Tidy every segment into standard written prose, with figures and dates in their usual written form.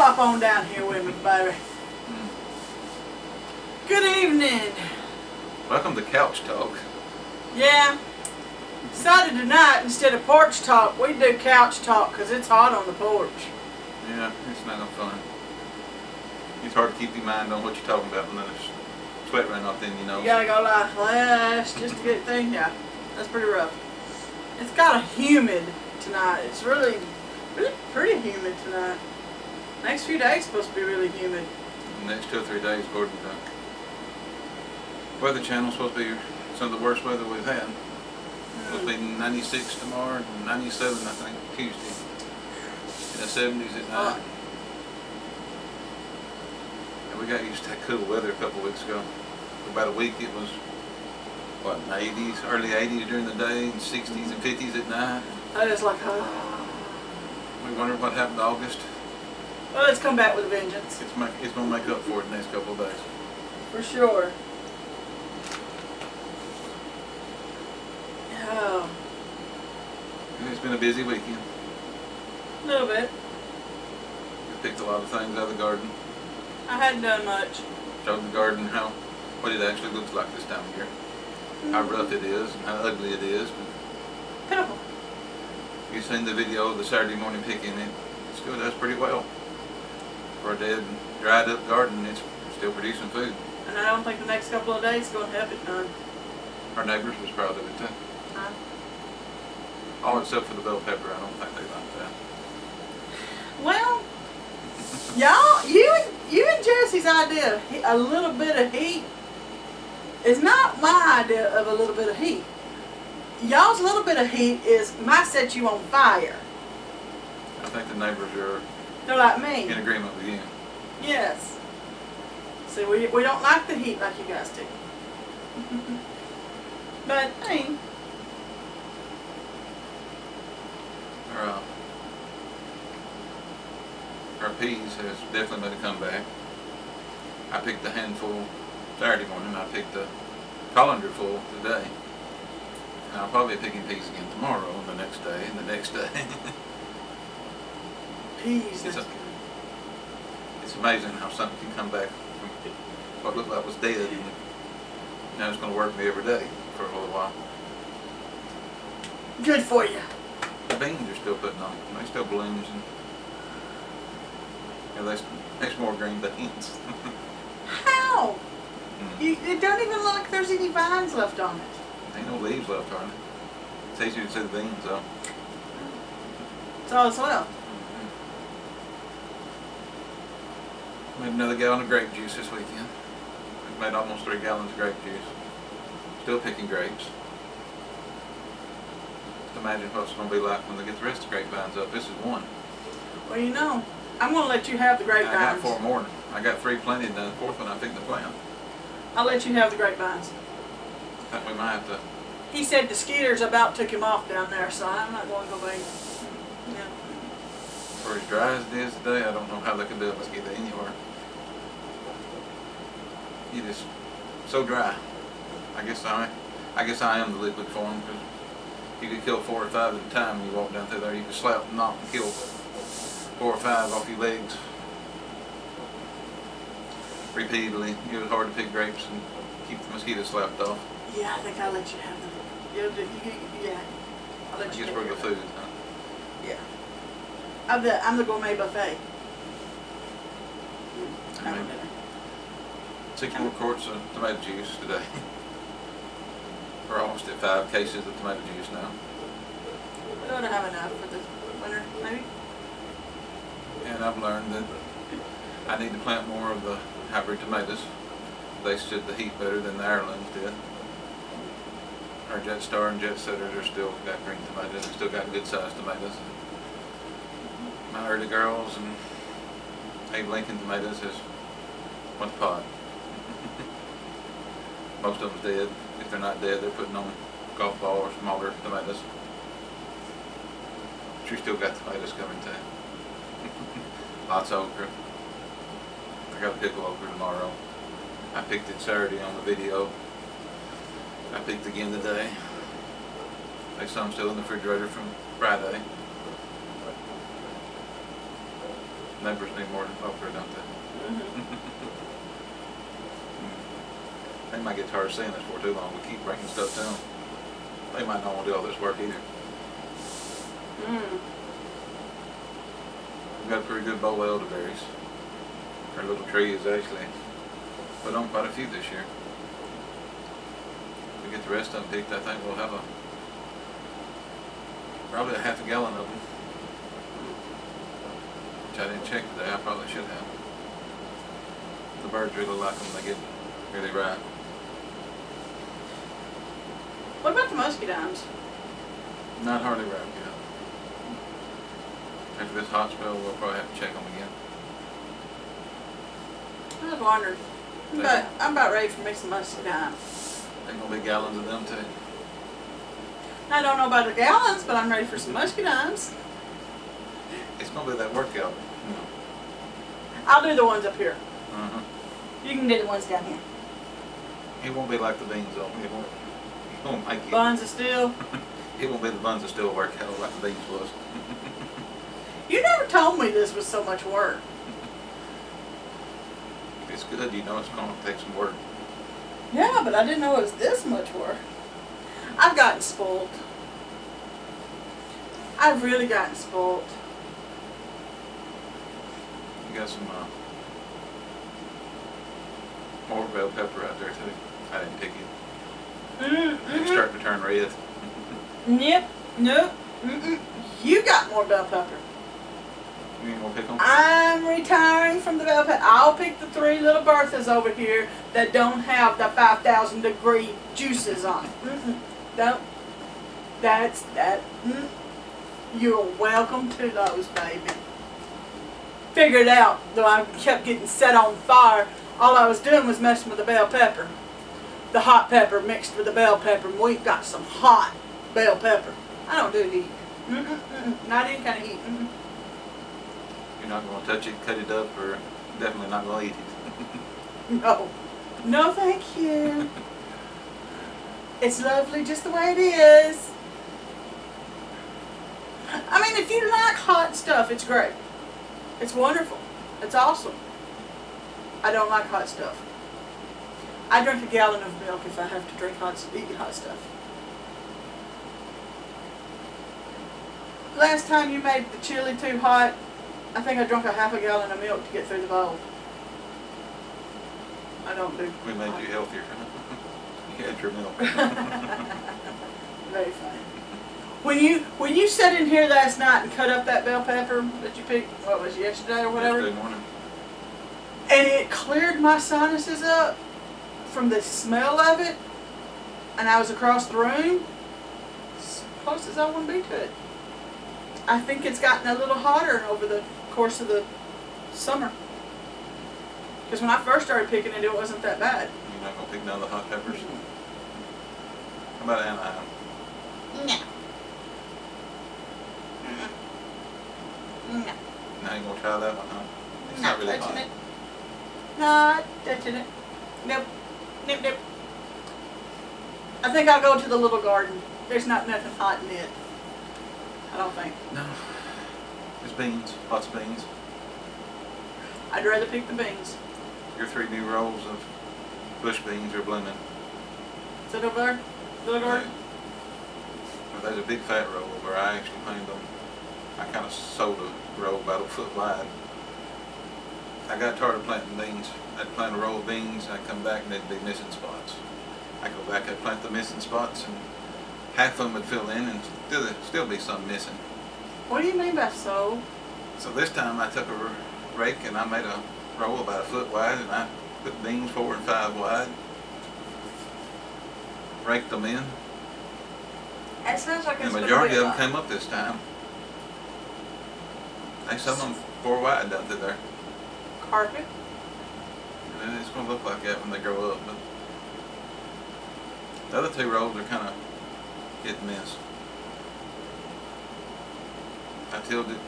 hop on down here with me, baby. Good evening. Welcome to Couch Talk. Yeah. Decided tonight, instead of porch talk, we do couch talk because it's hot on the porch. Yeah, it's not no fun. It's hard to keep your mind on what you're talking about when there's sweat running off in your nose. You gotta go like this just to get things. Yeah, that's pretty rough. It's kind of humid tonight. It's really pretty humid tonight. Next few days supposed to be really humid. The next 2 or 3 days, according to Weather Channel, supposed to be some of the worst weather we've had. Supposed to be 96 tomorrow, and 97 I think Tuesday. In the 70s at night. And we got used to that cool weather a couple of weeks ago. For about a week it was, what, in the 80s, early 80s during the day, and 60s and 50s at night. I was like, We wondered what happened to August. well, it's come back with a vengeance. It's going to make up for it the next couple of days. For sure. Oh, It's been a busy weekend. a little bit. We picked a lot of things out of the garden. I hadn't done much. Showed the garden what it actually looks like this time of year. How rough it is and how ugly it is. But Pitiful. you've seen the video of the Saturday morning picking. It still does pretty well. For a dead, dried up garden, it's still producing food. And I don't think the next couple of days is going to help it none. Our neighbors was proud of it too. Huh? All except for the bell pepper. I don't think they like that. Well, y'all, you and Jesse's idea of a little bit of heat is not my idea of a little bit of heat. Y'all's little bit of heat might set you on fire. I think the neighbors are They're like me. in agreement with you. Yes. See, we don't like the heat like you guys do. But, I mean, Our peas has definitely made a comeback. I picked a handful Saturday morning. I picked a colander full today. And I'll probably be picking peas again tomorrow and the next day and the next day. peas. It's amazing how something can come back from what looked like was dead. And now it's going to work me every day for a little while. Good for you. The beans are still putting on. They still blooms and there's more green beans. How? It don't even look like there's any vines left on it. Ain't no leaves left on it. It's easier to see the beans though. It's all that's left. Made another gallon of grape juice this weekend. We've made almost 3 gallons of grape juice. Still picking grapes. Just imagine what it's going to be like when they get the rest of the grapevines up. This is one. Well, you know, I'm going to let you have the grapevines. I got 4 more. I got 3 planted and the 4th one I picked the plant. I'll let you have the grapevines. I think we might have to. He said the skeeters about took him off down there, so I'm not going to go back. Yeah. For as dry as it is today, I don't know how they can do a mosquito anywhere. It is so dry. I guess I am the liquid form because you could kill 4 or 5 at a time when you walk down through there. You could slap, knock, and kill 4 or 5 off your legs repeatedly. It was hard to pick grapes and keep the mosquitoes slapped off. Yeah, I think I'll let you have them. Yeah, I'll let I you guess take we're the care of food. it. Huh? Yeah. I'm the gourmet buffet. I mean, 6 more quarts of tomato juice today. We're almost at 5 cases of tomato juice now. We ought to have enough for the winter, maybe. And I've learned that I need to plant more of the hybrid tomatoes. They stood the heat better than the Irelands did. Our Jet Star and Jet Setters are still got green tomatoes and still got good sized tomatoes. My early girls and Abe Lincoln tomatoes is one pot. Most of them's dead. If they're not dead, they're putting on golf ball or smaller tomatoes. But you still got tomatoes coming too. Lots of okra. I got to pickle okra tomorrow. I picked it Saturday on the video. I picked again today. There's some still in the refrigerator from Friday. Neighbors need more okra, don't they? Mm-hmm. They might get tired of seeing us for too long. We keep bringing stuff to them. They might not want to do all this work either. Mm. We've got a pretty good bowl of elderberries. Our little tree is actually put on quite a few this year. If we get the rest of them picked, I think we'll have probably a half a gallon of them. Which I didn't check today. I probably should have. The birds really like them. They get really ripe. What about the muscadines? Not hardly ripe yet. After this hot spell, we'll probably have to check them again. I was wondering. I'm about ready for me some muscadine. There's gonna be gallons of them too. I don't know about the gallons, but I'm ready for some muscadines. It's gonna be that workout. I'll do the ones up here. Uh-huh. You can do the ones down here. It won't be like the beans though. It won't make it. Buns of steel. It won't be the buns that still workout like the beans was. You never told me this was so much work. If it's good, you know it's gonna take some work. Yeah, but I didn't know it was this much work. I've gotten spoiled. I've really gotten spoiled. You got some more bell pepper out there too. I didn't pick it. It's starting to turn red. Yep. Nope. You got more bell pepper. You ain't gonna pick them? I'm retiring from the bell pepper. I'll pick the 3 little Berthas over here that don't have the 5,000 degree juices on it. Don't. That's that. You're welcome to those, baby. Figured out, though I kept getting set on fire, all I was doing was messing with the bell pepper. The hot pepper mixed with the bell pepper, and we've got some hot bell pepper. I don't do heat. Not any kind of heat. You're not gonna touch it, cut it up, or definitely not gonna eat it. No. No, thank you. It's lovely just the way it is. I mean, if you like hot stuff, it's great. It's wonderful. It's awesome. I don't like hot stuff. I drink a gallon of milk if I have to drink eat hot stuff. Last time you made the chili too hot, I think I drank a half a gallon of milk to get through the bowl. I don't do. We made you healthier. You had your milk. Very funny. When you sat in here last night and cut up that bell pepper that you picked, what was it, yesterday or whatever? Yesterday morning. And it cleared my sinuses up from the smell of it, and I was across the room, as close as I want to be to it. I think it's gotten a little hotter over the course of the summer. Because when I first started picking it, it wasn't that bad. You're not going to pick none of the hot peppers? How about Anaheim? No. No. Now you're going to try that one, huh? It's Not not really touching hot. it. Not touching it. Nope. Nope, nope. I think I'll go to the little garden. There's not nothing hot in it. I don't think. No. It's beans. Lots of beans. I'd rather pick the beans. Your 3 new rolls of bush beans are blooming. Is it over there? Little garden? Well, there's a big fat roll where I actually planted them. I kind of sowed a roll about a foot wide. I got tired of planting beans. I'd plant a roll of beans, I'd come back and they'd be missing spots. I'd go back, I'd plant the missing spots, and half of them would fill in and still be some missing. What do you mean by sow? So this time I took a rake and I made a roll about a foot wide, and I put beans 4 and 5 wide. Raked them in. That sounds like it's The gonna majority be of a them came up this time. They some of them 4 wide down through there. carpet. And it's going to look like that when they grow up. But the other 2 rows are kind of hit and miss. I tilled it,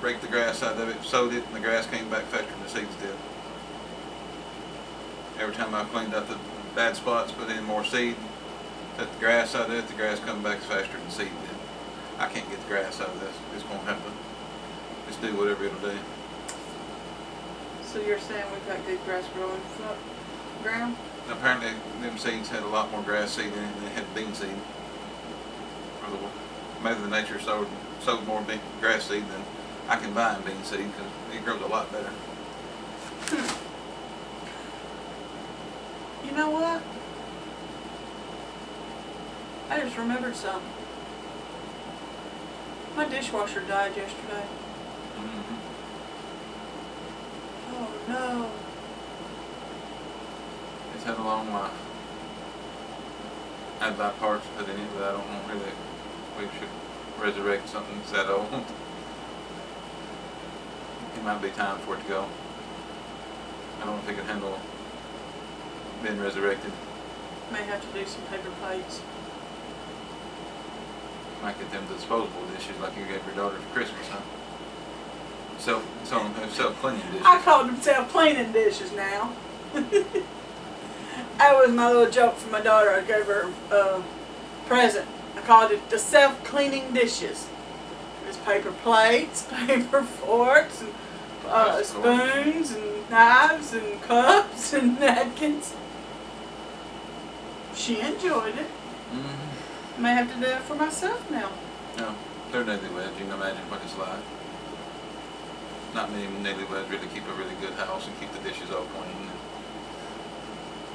raked the grass out of it, sowed it, and the grass came back faster than the seeds did. Every time I cleaned up the bad spots, put in more seed, took the grass out of it, the grass come back faster than the seed did. I can't get the grass out of this. It's going to have to just do whatever it'll do. So you're saying we've got good grass growing ground? Apparently, them seeds had a lot more grass seed in it than they had bean seed. Or the Mother Nature sowed more grass seed than I can buy in bean seed because it grows a lot better. You know what? I just remembered something. My dishwasher died yesterday. Mm-hmm. Oh no. It's had a long life. I'd buy parts to put in it, but I don't know really. We should resurrect something that's that old. It might be time for it to go. I don't know if it can handle being resurrected. May have to do some paper plates. Might get them disposable dishes like you gave your daughter for Christmas, huh? Self-cleaning dishes. I called them self-cleaning dishes now. That was my little joke for my daughter. I gave her a present. I called it the self-cleaning dishes. There's paper plates, paper forks, and spoons, and knives, and cups, and napkins. She enjoyed it. Mm-hmm. May have to do it for myself now. No, they're newlyweds. You can imagine what it's like. Not many newlyweds really keep a really good house and keep the dishes all clean.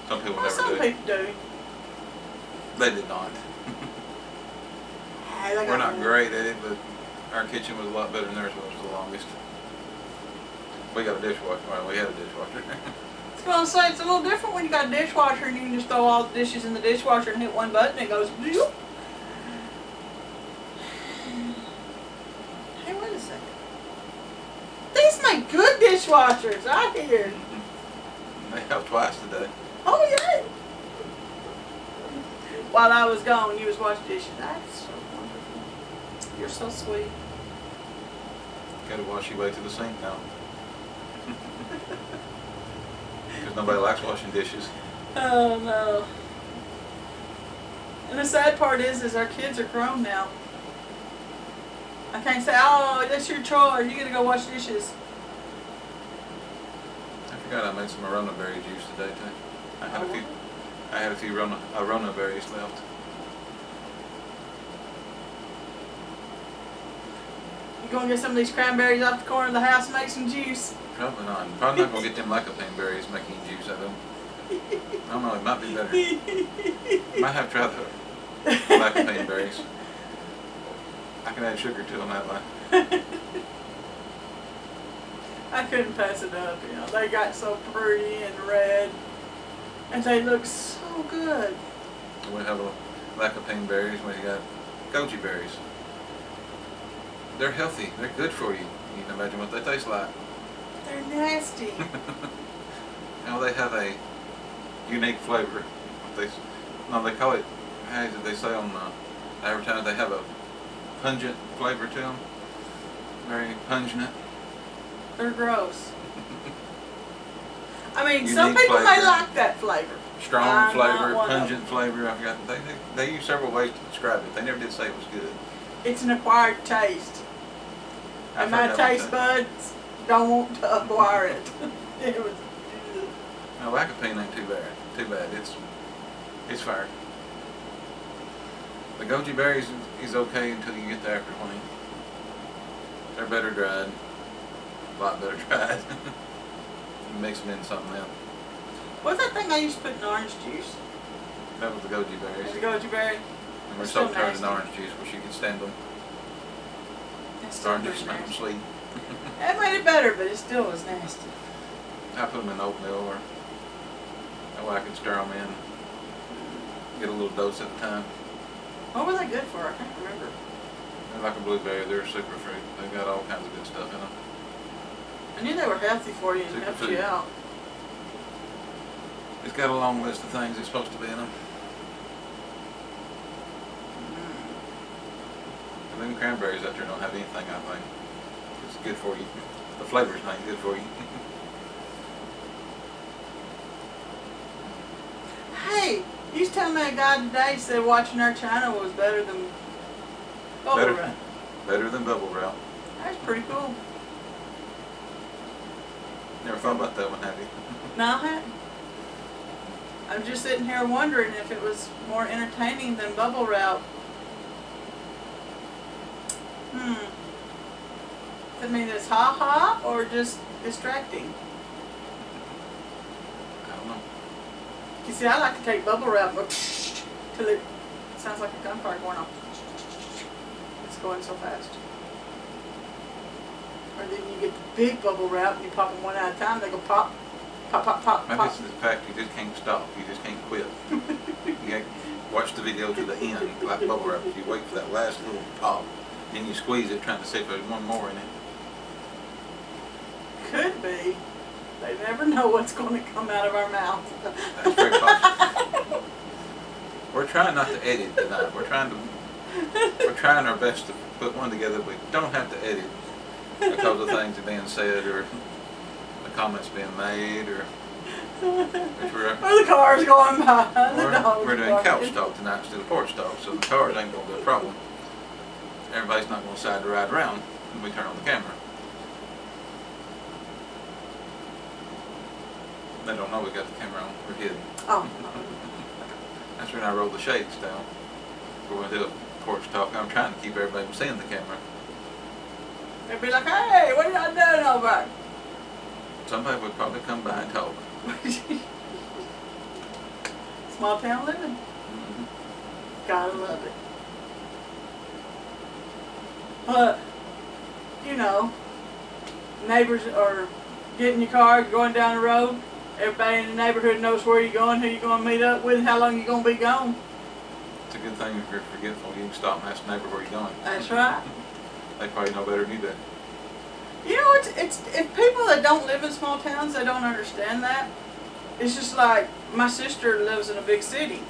Some people never Some do. people do. They did not. Hey, they We're got not one. great at it, but our kitchen was a lot better than theirs was for the longest. We got a dishwasher. Well, we had a dishwasher. I was going to say, it's a little different when you got a dishwasher and you can just throw all the dishes in the dishwasher and hit one button and it goes, bloop. Hey, wait a second. These make good dishwashers, I hear. They helped twice today. Oh, yeah. While I was gone, you was washing dishes. That's so wonderful. You're so sweet. Got to wash your way to the sink now. Because nobody likes washing dishes. Oh, no. And the sad part is our kids are grown now. I can't say, oh, that's your chore. You gotta go wash dishes. I forgot I made some Arona berry juice today too. I had a few Arona berries left. You gonna get some of these cranberries off the corner of the house and make some juice? Probably not. Probably not gonna get them lycopene berries making juice out of them. I don't know. It might be better. Might have to try the lycopene berries. I can add sugar to them that way. I couldn't pass it up, you know. They got so pretty and red. And they look so good. We have lycopene berries. We got goji berries. They're healthy. They're good for you. You can imagine what they taste like. They're nasty. Now they have a unique flavor. They call it. How did they say on the advertising? They have a pungent flavor to them. Very pungent. They're gross. I mean, Unique some people may flavor. like that flavor. Strong I'm not flavor, one of pungent flavor. I forgot. They use several ways to describe it. They never did say it was good. It's an acquired taste. I've And my heard that one taste too. buds don't want to acquire it. It was. No, lycopene ain't too bad. It's fair. The goji berries is okay until you get the after clean. They're better dried. A lot better dried. You mix them in something else. What's that thing I used to put in orange juice? That was the goji berries. The goji berry. And we're It's so still tired of nasty. orange juice, wish you could stand them. It's still Orange juice pretty make them nasty. sweet. That made it better, but it still was nasty. I put them in oatmeal, or that way I can stir them in. Get a little dose at a time. What were they good for? I can't remember. They're like a blueberry. They're a superfruit. They've got all kinds of good stuff in them. I knew they were healthy for you and Super helped food. you out. It's got a long list of things that's supposed to be in them. And them cranberries out there don't have anything, I think. It's good for you. The flavor's not good for you. Hey, you was telling me a guy today said watching our channel was better than Bubble Wrap. Better than bubble wrap. That's pretty cool. Never thought about that one, have you? No, I hadn't. I'm just sitting here wondering if it was more entertaining than bubble wrap. I mean, it's ha-ha or just distracting? I don't know. You see, I like to take bubble wrap and go till it sounds like a gunfire going off. It's going so fast. Or then you get the big bubble wrap and you pop them one at a time. They go pop, pop, pop, pop, Maybe pop. it's the fact you just can't stop. You just can't quit. You got to watch the video to the end, like bubble wrap. You wait for that last little pop, then you squeeze it, trying to see if there's one more in it. Could be. They never know what's going to come out of our mouth. That's very possible. We're trying not to edit tonight. We're trying our best to put one together. We don't have to edit because of things that are being said or the comments being made or if Or the cars going by. The dogs we're doing barking. couch talk tonight instead of porch talk, so the cars ain't going to be a problem. Everybody's not going to decide to ride around when we turn on the camera. They don't know we got the camera on. We're hidden. Oh. That's when I roll the shades down. We're going to do a porch talk. I'm trying to keep everybody from seeing the camera. They'd be like, hey, what are y'all doing over there? Somebody would probably come by and talk. Small town living. Gotta love it. But, you know, neighbors are getting your car, going down the road. Everybody in the neighborhood knows where you're going, who you're going to meet up with, and how long you're going to be gone. It's a good thing if you're forgetful. You can stop and ask the neighbor where you're going. That's right. They probably know better than you do. You know, it's if people that don't live in small towns, they don't understand that. It's just like my sister lives in a big city,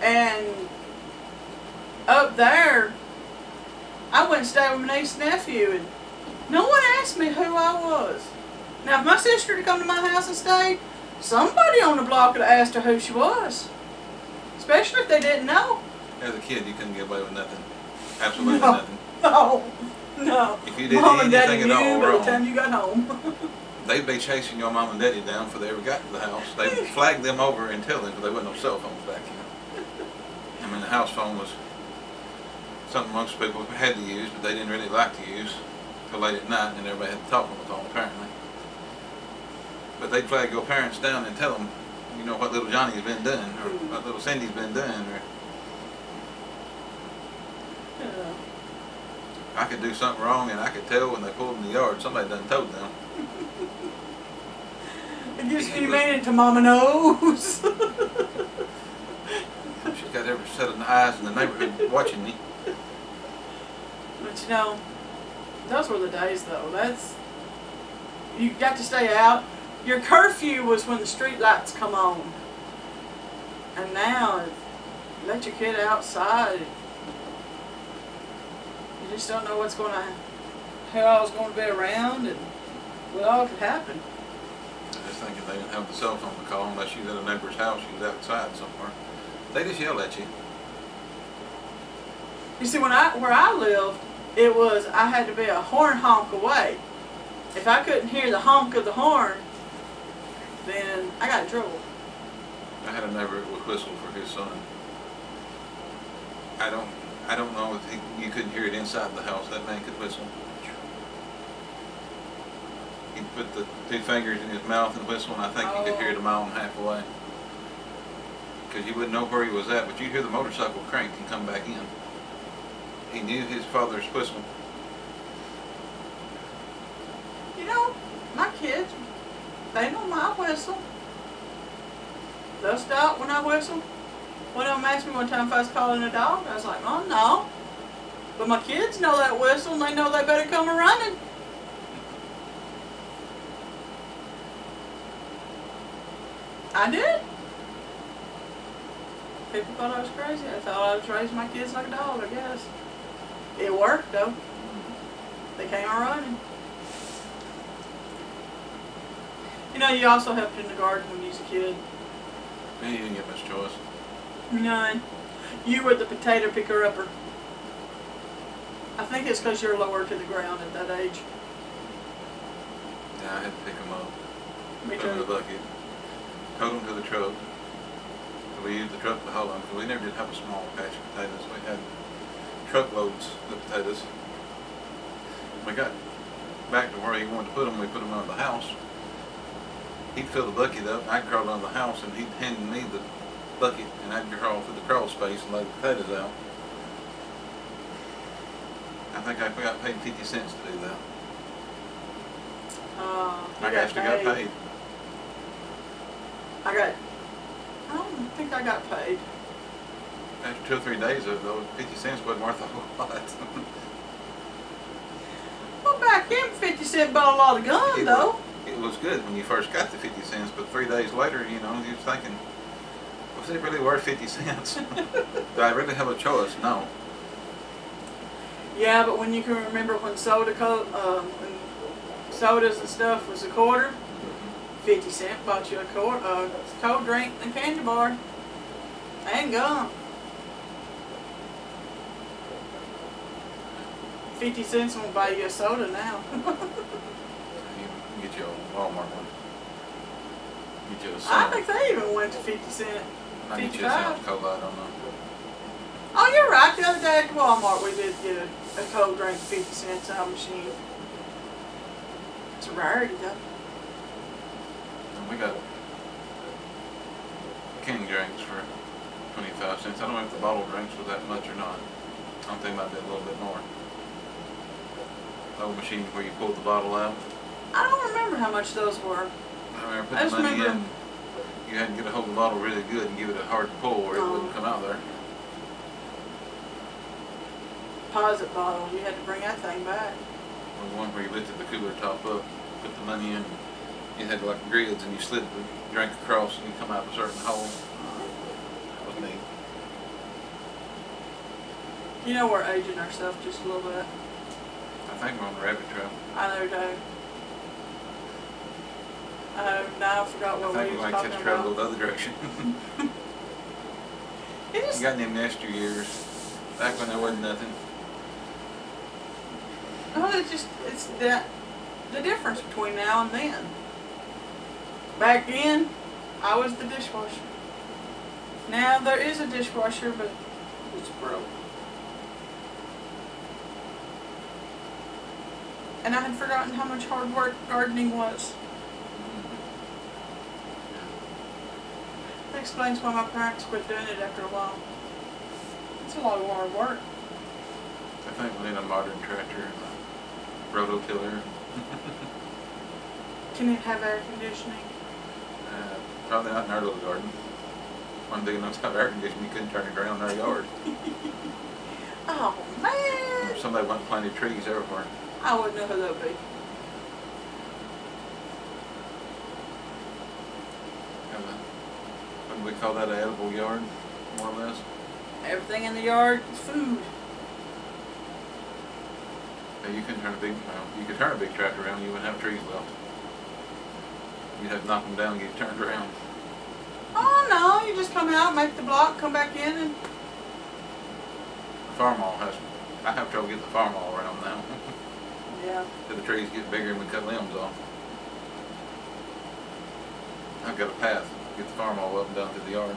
and up there, I went and stayed with my niece and nephew, and no one asked me who I was. Now, if my sister had come to my house and stayed, somebody on the block would have asked her who she was, especially if they didn't know. As a kid, you couldn't get away with nothing. Absolutely No. nothing. No. If you did Mom and Daddy anything at all knew by the wrong, time you got home. they'd be chasing your mom and daddy down before they ever got to the house. They'd flag them over and tell them, because there wasn't no cell phones back then. I mean, the house phone was something most people had to use, but they didn't really like to use till late at night, and everybody had to talk on the phone, apparently. But they'd flag your parents down and tell them, you know, what little Johnny's been doing, or what little Cindy's been doing, or I could do something wrong and I could tell when they pulled in the yard. Somebody done told them. It gives me meaning to Mama knows. She's got every set of eyes in the neighborhood watching me. But you know, those were the days though. You got to stay out. Your curfew was when the street lights come on. And now, let your kid outside. You just don't know how all's going to be around and what all could happen. I'm just thinking they didn't have the cell phone to call unless you was at a neighbor's house, you was outside somewhere. They just yell at you. You see, where I lived, it was I had to be a horn honk away. If I couldn't hear the honk of the horn, then I got in trouble. I had a neighbor that would whistle for his son. I don't know if you couldn't hear it inside the house. That man could whistle. He'd put the 2 fingers in his mouth and whistle, and I think you could hear it a mile and a half away. Because you wouldn't know where he was at, but you'd hear the motorcycle crank and come back in. He knew his father's whistle. You know, my kids, they know my whistle. They'll stop when I whistle. One of them asked me one time if I was calling a dog. I was like, oh no. But my kids know that whistle and they know they better come running. I did. People thought I was crazy. I thought I was raising my kids like a dog, I guess. It worked though. They came running. You know, you also helped in the garden when you was a kid. Man, you didn't get much choice. None. You were the potato picker-upper. I think it's because you're lower to the ground at that age. Yeah, I had to pick them up. Me put them in the too. bucket, towed them to the truck. So we used the truck to haul them because we never did have a small patch of potatoes. We had truckloads of potatoes. We got back to where he wanted to put them. We put them under the house. He'd fill the bucket up, I'd crawl under the house, and he'd hand me the bucket, and I'd crawl through the crawl space and lay the potatoes out. I think I got paid 50 cents to do that. I actually got paid. I don't think I got paid. After 2 or 3 days of those, 50 cents wasn't worth a whole lot. Well, back then, 50 cent bought a lot of gun, though. It was good when you first got the 50 cents, but 3 days later, you know, you was thinking, was it really worth 50 cents? Do I really have a choice? No. Yeah, but when you can remember when when sodas and stuff was a quarter, 50 cent bought you a cold drink and a candy bar. And gum. 50 cents won't buy you a soda now. You can get you a Walmart one. Get you a I soda. think they even went to 50 cent. I get you a South Cola, I don't know. Oh, you're right. The other day at Walmart, we did get a cold drink, 50 cents out of the machine. It's a rarity, though. And we got king drinks for 25 cents. I don't know if the bottle drinks was that much or not. I think it might be a little bit more. The old machine where you pulled the bottle out. I don't remember how much those were. I remember I putting just the money remember- in. You had to get a hold of the bottle really good and give it a hard pull or it wouldn't come out there. Deposit bottle. You had to bring that thing back. Or the one where you lifted the cooler top up, put the money in. You had like grids and you slid the drink across and you come out of a certain hole. That was neat. You know, we're aging ourselves just a little bit. I think we're on the rabbit trail. I know, Dave. Now I forgot I what think we we were might talking catch travel about. the other direction. It just, You got them nester years, back when there wasn't nothing. well, it's the difference between now and then. Back then, I was the dishwasher. Now there is a dishwasher, but it's broke. And I had forgotten how much hard work gardening was. That explains why my parents quit doing it after a while. It's a lot of hard work. I think we need a modern tractor and a rototiller. Can it have air conditioning? Probably not in our little garden. One big enough to have air conditioning, you couldn't turn it around in our yard. Oh man! Somebody went and planted trees everywhere. I wouldn't know who that would be. Have a, what do we call that, an edible yard, more or less? Everything in the yard is food. Yeah, you couldn't turn a big, you could turn a big tractor around, you wouldn't have trees left. You'd have to knock them down and get it turned around. Oh no, you just come out, make the block, come back in, and The farm all has, I have trouble getting the farm all around now. yeah. Till the trees get bigger and we cut limbs off. I've got a path, get the farm all up and down through the yard.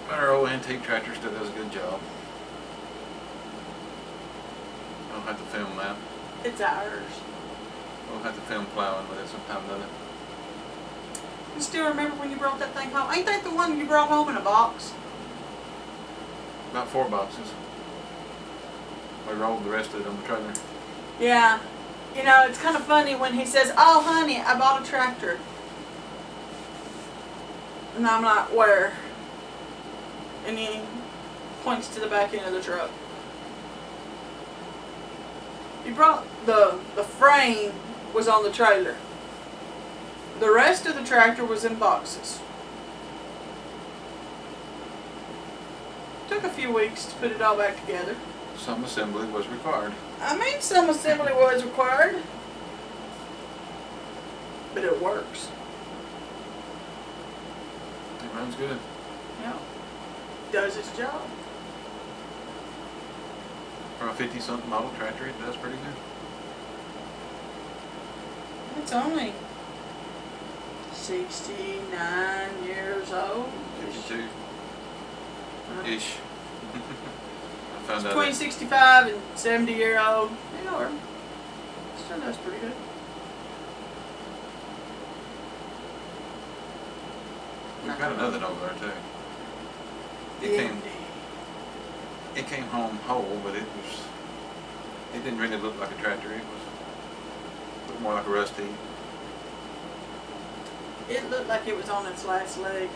But our old antique tractor still does a good job. I'll have to film that. It's ours. We'll have to film plowing with it sometime or another. You still remember when you brought that thing home? Ain't that the one you brought home in a box? About 4 boxes. We rolled the rest of it on the trailer. Yeah. You know, it's kind of funny when he says, "Oh, honey, I bought a tractor." And I'm like, "Where?" And he points to the back end of the truck. He brought the frame was on the trailer. The rest of the tractor was in boxes. Took a few weeks to put it all back together. Some assembly was required. I mean, some assembly was required, but it works. It runs good. Yeah, does its job. For a 50-something model tractor, it does pretty good. It's only 69 years old. 52-ish. I found out. Between 65 and 70-year-old. Yeah, still does pretty good. We've got another over there too. It came home whole, but it didn't really look like a tractor. It looked more like a rusty. It looked like it was on its last leg.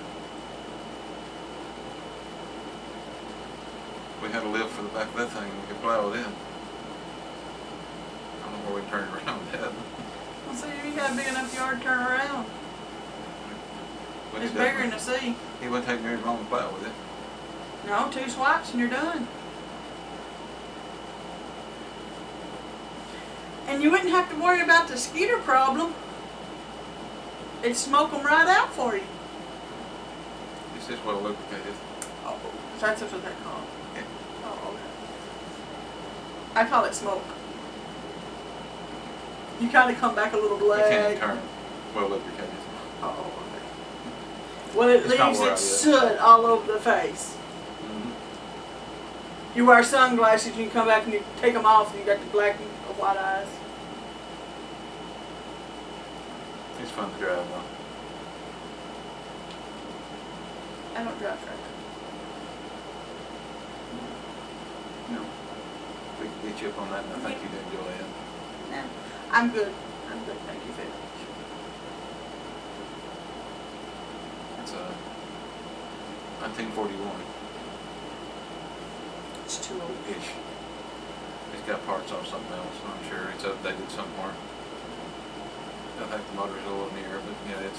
We had a lift for the back of that thing. We could plow it in. I don't know where we turned it around with that. Well, see, you got a big enough yard to turn around. But It's bigger than the sea. He wouldn't take very long to plow with it. No, 2 swipes and you're done. And you wouldn't have to worry about the skeeter problem. It'd smoke them right out for you. It's just well lubricated. Oh, that's what they call it. Yeah. Oh, okay. I call it smoke. You kind of come back a little It black. can't turn well lubricated. Oh, okay. Well, it It's not leaves where I its live. soot all over the face. Mm-hmm. You wear sunglasses and you come back and you take them off and you got the black and white eyes. It's fun to drive though. I don't drive tractor. No. We can get you up on that, and I think you'd enjoy it. No, I'm good. I'm good. Thank you very much. It's 1941-ish. It's too old. It's got parts off something else. I'm sure it's updated somewhere. I think the motor's a little near, but yeah,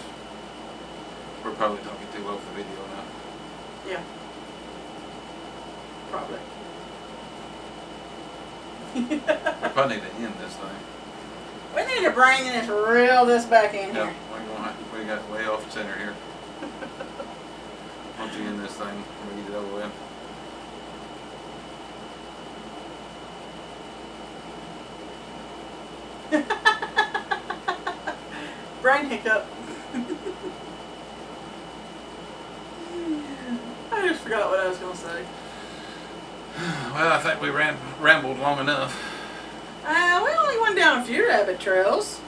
we're probably talking too low for the video now. Yeah. Probably. We probably need to end this thing. We need to bring this reel this back in Yeah, here. we got way off center here. Why don't you end this thing and we get it over with? Brain hiccup. I just forgot what I was going to say. Well, I think we rambled long enough. We only went down a few rabbit trails.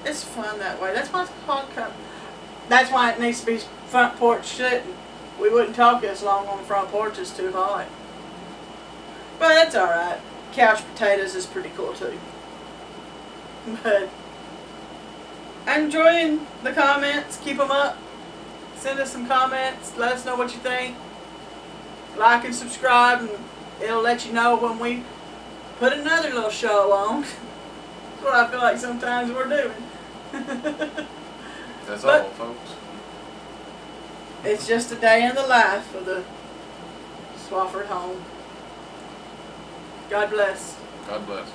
It's fun that way. That's why it's called That's why it needs to be front porch sitting. We wouldn't talk as long on the front porch. It's too hot. But that's alright. Couch potatoes is pretty cool too. But I'm enjoying the comments. Keep them up. Send us some comments. Let us know what you think. Like and subscribe, and it'll let you know when we put another little show on. That's what I feel like sometimes we're doing. That's But all, folks. it's just a day in the life of the Swafford home. God bless. God bless.